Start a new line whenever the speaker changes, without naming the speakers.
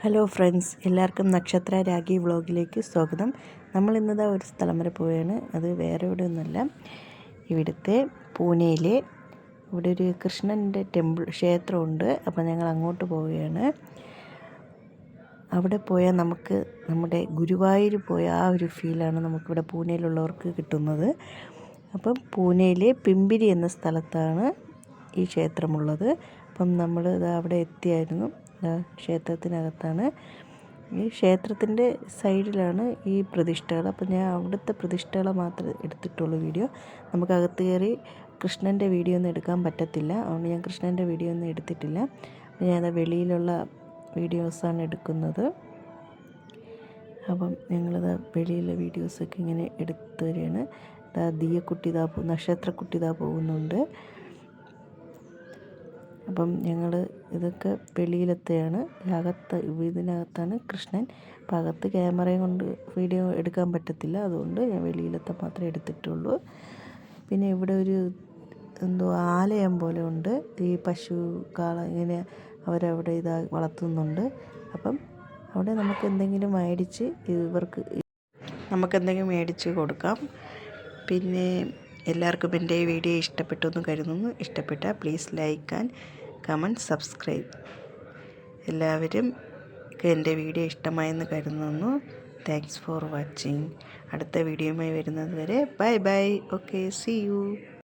Hello friends, എല്ലാവർക്കും നക്ഷത്ര രാഗി വ്ളോഗിലേക്ക് സ്വാഗതം. നമ്മൾ ഇന്നതാ ഒരു സ്ഥലം വരെ പോവുകയാണ്. അത് വേറെ ഇവിടെ ഒന്നുമല്ല, ഇവിടുത്തെ പൂനെയിലെ ഇവിടെ ഒരു കൃഷ്ണൻ്റെ ക്ഷേത്രമുണ്ട്. അപ്പോൾ ഞങ്ങൾ അങ്ങോട്ട് പോവുകയാണ്. അവിടെ പോയാൽ നമുക്ക് നമ്മുടെ ഗുരുവായൂർ പോയ ആ ഒരു ഫീലാണ് നമുക്കിവിടെ പൂനെയിലുള്ളവർക്ക് കിട്ടുന്നത്. അപ്പം പൂനെയിലെ പിമ്പിരി എന്ന സ്ഥലത്താണ് ഈ ക്ഷേത്രമുള്ളത്. അപ്പം നമ്മൾ അവിടെ എത്തിയായിരുന്നു. ക്ഷേത്രത്തിനകത്താണ്. ഈ ക്ഷേത്രത്തിൻ്റെ സൈഡിലാണ് ഈ പ്രതിഷ്ഠകൾ. അപ്പം ഞാൻ അവിടുത്തെ പ്രതിഷ്ഠകളെ മാത്രമേ എടുത്തിട്ടുള്ളൂ വീഡിയോ. നമുക്കകത്ത് കയറി കൃഷ്ണൻ്റെ വീഡിയോ ഒന്നും എടുക്കാൻ പറ്റത്തില്ല. അതുകൊണ്ട് ഞാൻ കൃഷ്ണൻ്റെ വീഡിയോ ഒന്നും എടുത്തിട്ടില്ല. ഞാൻ വെളിയിലുള്ള വീഡിയോസാണ് എടുക്കുന്നത്. അപ്പം ഞങ്ങളിത് വെളിയിലെ വീഡിയോസൊക്കെ ഇങ്ങനെ എടുത്തു വരികയാണ്. ദിയക്കുട്ടി നക്ഷത്രക്കുട്ടി പോകുന്നുണ്ട്. അപ്പം ഞങ്ങൾ ഇതൊക്കെ വെളിയിലത്തെയാണ്. ഇതിനകത്താണ് കൃഷ്ണൻ. അപ്പം അകത്ത് ക്യാമറയും കൊണ്ട് വീഡിയോ എടുക്കാൻ പറ്റത്തില്ല. അതുകൊണ്ട് ഞാൻ വെളിയിലത്തെ മാത്രമേ എടുത്തിട്ടുള്ളൂ. പിന്നെ ഇവിടെ ഒരു ആലയം പോലെ ഉണ്ട്. ഈ പശു കാള ഇങ്ങനെ അവരവിടെ വളർത്തുന്നുണ്ട്. അപ്പം അവിടെ നമുക്കെന്തെങ്കിലും മേടിച്ച് കൊടുക്കാം. പിന്നെ എല്ലാവർക്കും എൻ്റെ ഈ വീഡിയോ ഇഷ്ടപ്പെട്ടു എന്ന് കരുതുന്നു. ഇഷ്ടപ്പെട്ടാൽ please like and comment, subscribe. എല്ലാവരും എൻ്റെ വീഡിയോ ഇഷ്ടമായെന്ന് കരുതുന്നു. Thanks for watching. അടുത്ത വീഡിയോയുമായി വരുന്നത് വരെ bye bye. Okay, see U.